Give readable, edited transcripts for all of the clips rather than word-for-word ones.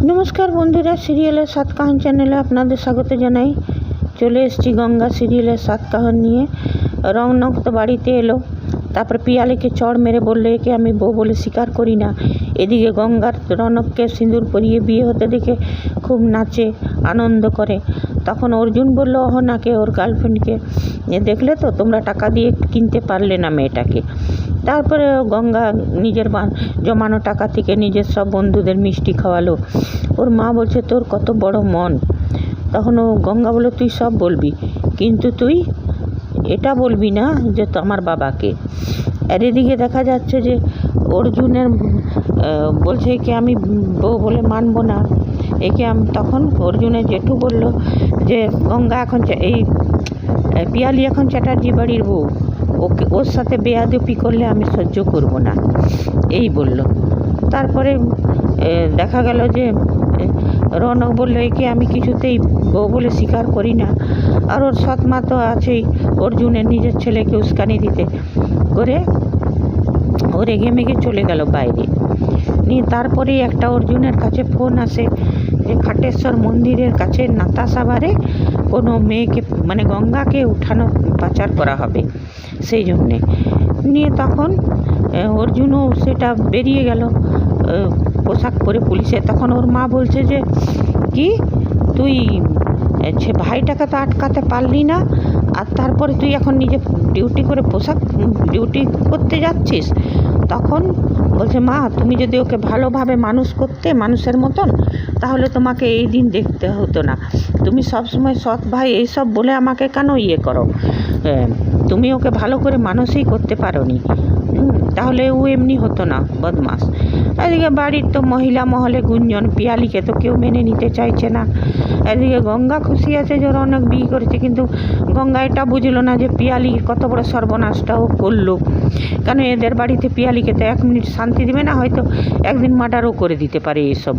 নমস্কার বন্ধুরা, সিরিয়ালের সাত কাহন চ্যানেলে আপনাদের স্বাগত জানাই। চলে এসেছি গঙ্গা সিরিয়ালের সাত কাহন নিয়ে। রৌনক তো বাড়িতে এলো, তারপর পিয়ালিকে চড় মেরে বললে একে আমি বউ বলে স্বীকার করি না। এদিকে গঙ্গার রৌনককে সিঁদুর পরিয়ে বিয়ে হতে দেখে খুব নাচে, আনন্দ করে। তখন অর্জুন বলল অহনাকে, ওর গার্লফ্রেন্ডকে, দেখলে তো তোমরা টাকা দিয়ে কিনতে পারলে না মেয়েটাকে। তারপরে গঙ্গা নিজের জমানো টাকা থেকে নিজের সব বন্ধুদের মিষ্টি খাওয়ালো। ওর মা বলছে তোর কত বড় মন। তখন ও গঙ্গা বলল তুই সব বলবি, কিন্তু তুই এটা বলবি না যে তো আমার বাবাকে। আর এদিকে দেখা যাচ্ছে যে অর্জুনের বলছে একে আমি বউ বলে মানবো না, একে তখন অর্জুনের জেঠু বলল যে গঙ্গা এখন এই পিয়ালি এখন চ্যাটার্জি বাড়ির বউ, ওকে ওর সাথে বেয়াদপি করলে আমি সহ্য করব না, এই বলল। তারপরে দেখা গেল যে রৌনক বলল একে আমি কিছুতেই বউ বলে স্বীকার করি না। আর ওর সৎ মা তো আছেই অর্জুনের নিজের ছেলেকে উস্কানি দিতে করে ও রেগে মেগে চলে গেল বাইরে নিয়ে। তারপরে একটা অর্জুনের কাছে ফোন আসে যে খাটেশ্বর মন্দিরের কাছে নাতাসাবারে কোনো মেয়েকে মানে গঙ্গাকে উঠানো পাচার করা হবে, সেই জন্যে নিয়ে তখন অর্জুনও সেটা বেরিয়ে গেল পোশাক পরে পুলিশে। তখন ওর মা বলছে যে কি তুই ভাইটাকে তো আটকাতে পারলি না, আর তারপরে তুই এখন নিজে ডিউটি করে পোশাক ডিউটি করতে যাচ্ছিস। তখন বলছে মা তুমি যদি ওকে ভালোভাবে মানুষ করতে মানুষের মতন, তাহলে তোমাকে এই দিন দেখতে হতো না। তুমি সবসময় সৎ ভাই এইসব বলে আমাকে কেন করো? তুমি ওকে ভালো করে মানুষই করতে পারো নি, তাহলে ও এমনি হতো না, বদমাস। এদিকে বাড়ির তো মহিলা মহলে গুঞ্জন, পিয়ালিকে তো কেউ মেনে নিতে চাইছে না। এদিকে গঙ্গা খুশি আছে যে ওরা অনেক বিয়ে করেছে, কিন্তু গঙ্গা এটা বুঝলো না যে পিয়ালি কত বড় সর্বনাশটাও করলো। কেন এদের বাড়িতে পিয়ালিকে তো 1 মিনিট শান্তি দেবে না, হয়তো একদিন মার্ডারও করে দিতে পারে এইসব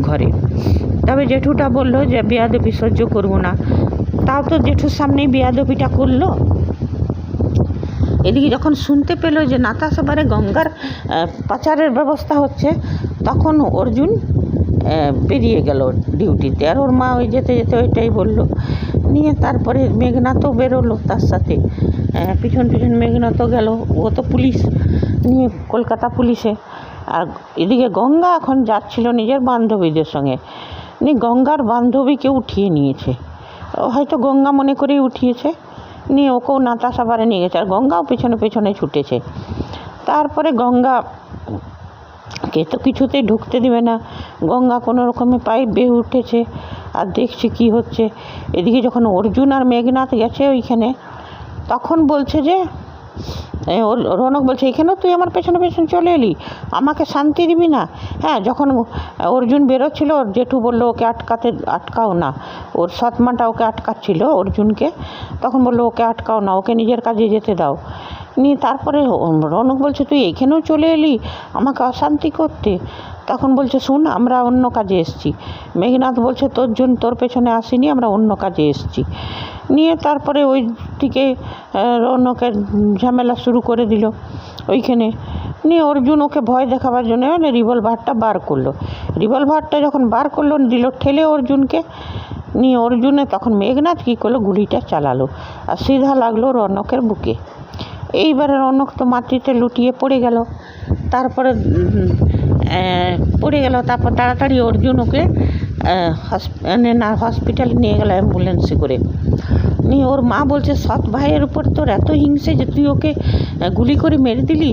ঘরে। তবে জেঠুটা বললো যে বেয়াদপি সহ্য করবো না, তাও তো জেঠুর সামনেই বেয়াদপিটা করলো। এদিকে যখন শুনতে পেল যে নাতাসাবারে গঙ্গার পাচারের ব্যবস্থা হচ্ছে, তখন অর্জুন বেরিয়ে গেল ডিউটিতে। আর ওর মা ওই যেতে যেতে ওইটাই বলল নিয়ে। তারপরে মেঘনাথও বেরোলো তার সাথে, পিছন পিছন মেঘনাথও গেল, ও তো পুলিশ নিয়ে কলকাতা পুলিশে। আর এদিকে গঙ্গা এখন যাচ্ছিল নিজের বান্ধবীদের সঙ্গে নিয়ে, গঙ্গার বান্ধবীকে উঠিয়ে নিয়েছে, হয়তো গঙ্গা মনে করেই উঠিয়েছে নিয়ে, ওকেও নাতাসাবারে নিয়ে গেছে। আর গঙ্গাও পেছনে পেছনে ছুটেছে। তারপরে গঙ্গাকে তো কিছুতেই ঢুকতে দেবে না, গঙ্গা কোনো রকমে পায়ে বেয়ে উঠেছে আর দেখছে কি হচ্ছে। এদিকে যখন অর্জুন আর মেঘনাথ গেছে ওইখানে, তখন বলছে যে রৌনক বলছে এখানেও তুই আমার পেছনে পেছনে চলে এলি, আমাকে শান্তি দিবি না? হ্যাঁ, যখন অর্জুন বেরোচ্ছিল ওর জেঠু বললো ওকে আটকাও না, ওর সৎমাটা ওকে আটকাচ্ছিল অর্জুনকে, তখন বললো ওকে আটকাও না, ওকে নিজের কাজে যেতে দাও নিয়ে। তারপরে রৌনক বলছে তুই এখানেও চলে এলি আমাকে অশান্তি করতে। তখন বলছে শুন, আমরা অন্য কাজে এসেছি। মেঘনাথ বলছে তোর পেছনে আসিনি, আমরা অন্য কাজে এসেছি নিয়ে। তারপরে ওই দিকে রৌনকের ঝামেলা শুরু করে দিল ওইখানে নিয়ে। অর্জুন ওকে ভয় দেখাবার জন্য রিভলভারটা বার করলো। রিভলভারটা যখন বার করলো, দিল ঠেলে অর্জুনকে নিয়ে। অর্জুনে তখন মেঘনাথ কী করলো, গুলিটা চালালো আর সিধা লাগলো রৌনকের বুকে। এইবারে রৌনক তো মাটিতে লুটিয়ে পড়ে গেল। তারপরে তারপর তাড়াতাড়ি অর্জুন ওকে হসপিটালে নিয়ে গেল অ্যাম্বুলেন্সে করে নিয়ে। ওর মা বলছে সৎ ভাইয়ের উপর তোর এত হিংসে যে তুই ওকে গুলি করে মেরে দিলি?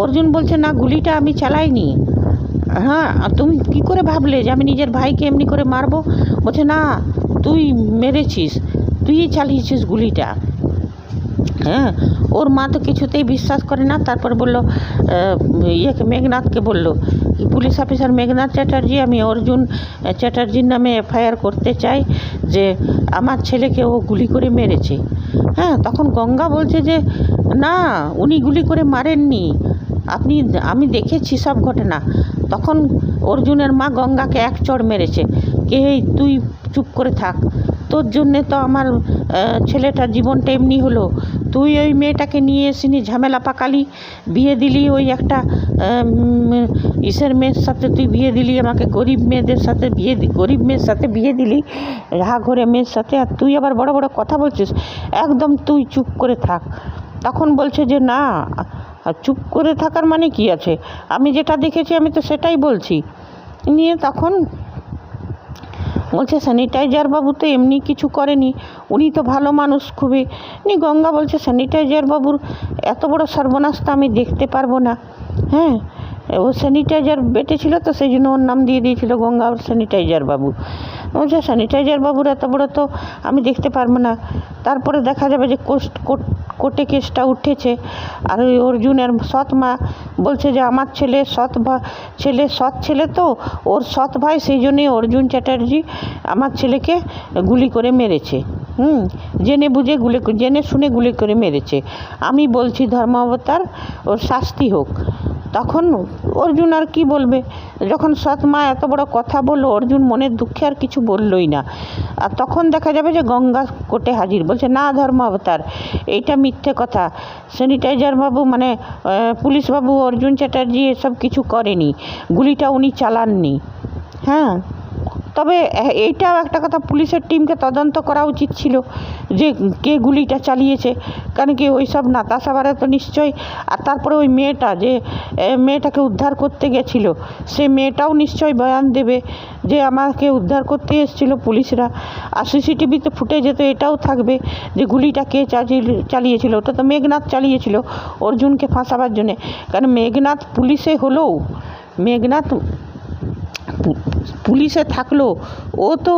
অর্জুন বলছে না, গুলিটা আমি চালাইনি। হ্যাঁ, তুমি কী করে ভাবলে যে আমি নিজের ভাইকে এমনি করে মারবো? বলছে না, তুই মেরেছিস, তুই চালিয়েছিস গুলিটা। হ্যাঁ, ওর মা তো কিছুতেই বিশ্বাস করে না। তারপর বললো মেঘনাথকে বললো, পুলিশ অফিসার মেঘনাথ চ্যাটার্জি, আমি অর্জুন চ্যাটার্জির নামে FIR করতে চাই যে আমার ছেলেকে ও গুলি করে মেরেছে। হ্যাঁ, তখন গঙ্গা বলছে যে না, উনি গুলি করে মারেননি, আমি দেখেছি সব ঘটনা। তখন অর্জুনের মা গঙ্গাকে এক চড় মেরেছে, তুই চুপ করে থাক, তোর জন্যে তো আমার ছেলেটার জীবনটা এমনি হলো, তুই ওই মেয়েটাকে নিয়ে এসিনি, ঝামেলা পাকালি, বিয়ে দিলি ওই একটা ইসের মেয়ের সাথে তুই বিয়ে দিলি, আমাকে গরিব মেয়ের সাথে বিয়ে দিলি, রাহা ঘরে মেয়ের সাথে, আর তুই আবার বড় বড় কথা বলছিস, একদম তুই চুপ করে থাক। তখন বলছে যে না, চুপ করে থাকার মানে কি আছে, আমি যেটা দেখেছি আমি তো সেটাই বলছি। নিয়ে তখন বলছে স্যানিটাইজার বাবু তো এমনি কিছু করেনি, উনি তো ভালো মানুষ খুবই। গঙ্গা বলছে স্যানিটাইজার বাবুর এত বড় সর্বনাশ তো আমি দেখতে পারবো না। হ্যাঁ, ও স্যানিটাইজার বেটেছিল তো সেই জন্য ওর নাম দিয়ে দিয়েছিল গঙ্গা স্যানিটাইজার বাবু। বলছে স্যানিটাইজার বাবুর এত বড় তো আমি দেখতে পারবো না। তারপরে দেখা যাবে যে কোর্টে কেসটা উঠেছে, আর ওই অর্জুনের সৎ মা বলছে যে আমার ছেলে সৎ ছেলে তো ওর সৎ ভাই, সেই জন্যই অর্জুন চ্যাটার্জি আমার ছেলেকে গুলি করে মেরেছে। জেনে শুনে গুলি করে মেরেছে। আমি বলছি ধর্মাবতার ওর শাস্তি হোক। তখন অর্জুন আর কি বলবে, যখন সৎ মা এত বড় কথা বললো, অর্জুন মনের দুঃখে আর কিছু বললই না। আর তখন দেখা যাবে যে গঙ্গা কোর্টে হাজির, বলছে না ধর্মাবতার, এইটা মিথ্যে কথা, স্যানিটাইজার বাবু মানে পুলিশ বাবু অর্জুন চ্যাটার্জি এসব কিছু করেনি, গুলিটা উনি চালাননি। হ্যাঁ, তবে এইটাও একটা কথা, পুলিশের টিমকে তদন্ত করা উচিত ছিল যে কে গুলিটা চালিয়েছে, কারণ কি ওই সব নাতাশাবারে তো নিশ্চয়ই। আর তারপরে ওই মেয়েটা যে মেয়েটাকে উদ্ধার করতে গেছিলো, সে মেয়েটাও নিশ্চয়ই বয়ান দেবে যে আমাকে উদ্ধার করতে এসেছিল পুলিশরা। আর সিসিটিভিতে ফুটেজে তো এটাও থাকবে যে গুলিটা কে চালিয়েছিল। ওটা তো মেঘনাথ চালিয়েছিল অর্জুনকে ফাঁসাবার জন্যে, কারণ মেঘনাথ পুলিশে হলেও, মেঘনাথ পুলিশে থাকলো, ও তো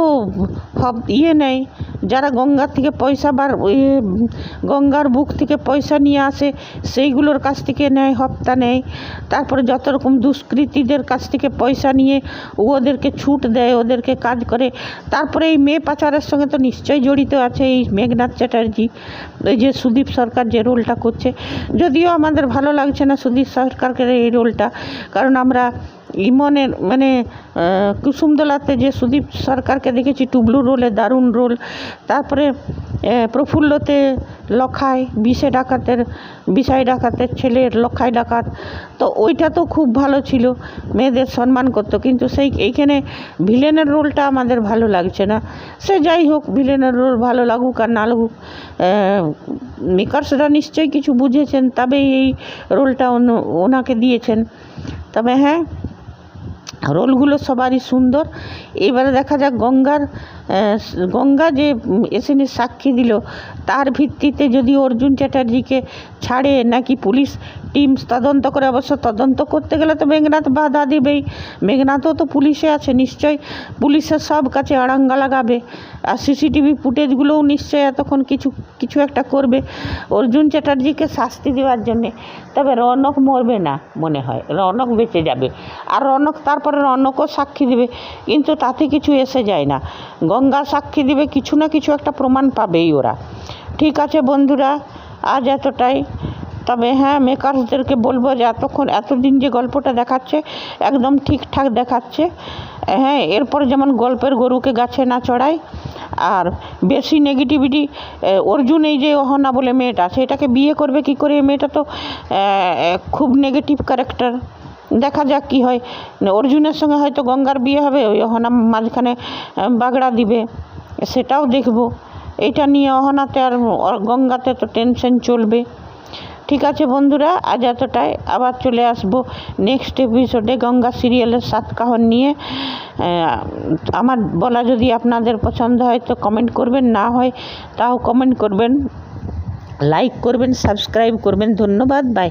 নেই, যারা গঙ্গার থেকে পয়সা গঙ্গার বুক থেকে পয়সা নিয়ে আসে সেইগুলোর কাছ থেকে নেয়, হপ্তা নেয়। তারপরে যত রকম দুষ্কৃতীদের কাছ থেকে পয়সা নিয়ে ওদেরকে ছুট দেয়, ওদেরকে কাজ করে। তারপরে এই মেয়ে পাচারের সঙ্গে তো নিশ্চয়ই জড়িত আছে এই মেঘনাথ চ্যাটার্জি, ওই যে সুদীপ সরকার যে রোলটা করছে। যদিও আমাদের ভালো লাগছে না সুদীপ সরকারকে এই রোলটা, কারণ আমরা ইমনের মানে কুসুমদোলাতে যে সুদীপ সরকারকে দেখেছি টুবলু রোলে, দারুণ রোল। তারপরে প্রফুল্লতে লখাই, বিষয় ডাকাতের ছেলের লখাই ডাকাত, তো ওইটা তো খুব ভালো ছিল, মেয়েদের সম্মান করতো। কিন্তু এইখানে ভিলেনের রোলটা আমাদের ভালো লাগছে না। সে যাই হোক, ভিলেনের রোল ভালো লাগুক আর না লাগুক, মেকার্সরা নিশ্চয়ই কিছু বুঝেছেন, তবে এই রোলটা ওনাকে দিয়েছেন। তবে হ্যাঁ, রোলগুলো সবারই সুন্দর। এবারে দেখা যাক গঙ্গা যে এসএনএ সাক্ষী দিল, তার ভিত্তিতে যদি অর্জুন চ্যাটার্জিকে ছাড়ে নাকি পুলিশ টিম তদন্ত করে। অবশ্য তদন্ত করতে গেলে তো মেঘনাথ বাধা দেবেই, মেঘনাথও তো পুলিশে আছে, নিশ্চয়ই পুলিশের সব কাছে আড়াঙ্গা লাগাবে। আর সিসিটিভি ফুটেজগুলোও নিশ্চয়ই এতক্ষণ কিছু একটা করবে অর্জুন চ্যাটার্জিকে শাস্তি দেওয়ার জন্যে। তবে রৌনক মরবে না মনে হয়, রৌনক বেঁচে যাবে। আর তারপরে রৌনকও সাক্ষী দেবে, কিন্তু তাতে কিছু এসে যায় না। গঙ্গা সাক্ষী দেবে, কিছু না কিছু একটা প্রমাণ পাবেই ওরা। ঠিক আছে বন্ধুরা, আজ এতটাই। তবে হ্যাঁ, মেকার্সদেরকে বলবো যে এতদিন যে গল্পটা দেখাচ্ছে একদম ঠিকঠাক দেখাচ্ছে। হ্যাঁ, এরপরে যেমন গল্পের গরুকে গাছে না চড়ায়। আর বেশি নেগেটিভিটি, অর্জুন এই যে অহনা বলে মেয়েটা, সেটাকে বিয়ে করবে কি করে? মেয়েটা তো খুব নেগেটিভ ক্যারেক্টার। দেখা যাক কি হয়। অর্জুনের সঙ্গে হয়তো গঙ্গার বিয়ে হবে, ওই অহনা মাঝখানে বাগড়া দিবে, সেটাও দেখব। এটা নিয়ে অহনাতে আর গঙ্গাতে তো টেনশন চলবে। ঠিক আছে বন্ধুরা, আজ এতটাই। আবার চলে আসবো নেক্সট এপিসোডে গঙ্গা সিরিয়ালের 7 কাহন নিয়ে। আমার বলা যদি আপনাদের পছন্দ হয় তো কমেন্ট করবেন, না হয় তাও কমেন্ট করবেন, লাইক করবেন, সাবস্ক্রাইব করবেন। ধন্যবাদ, বাই।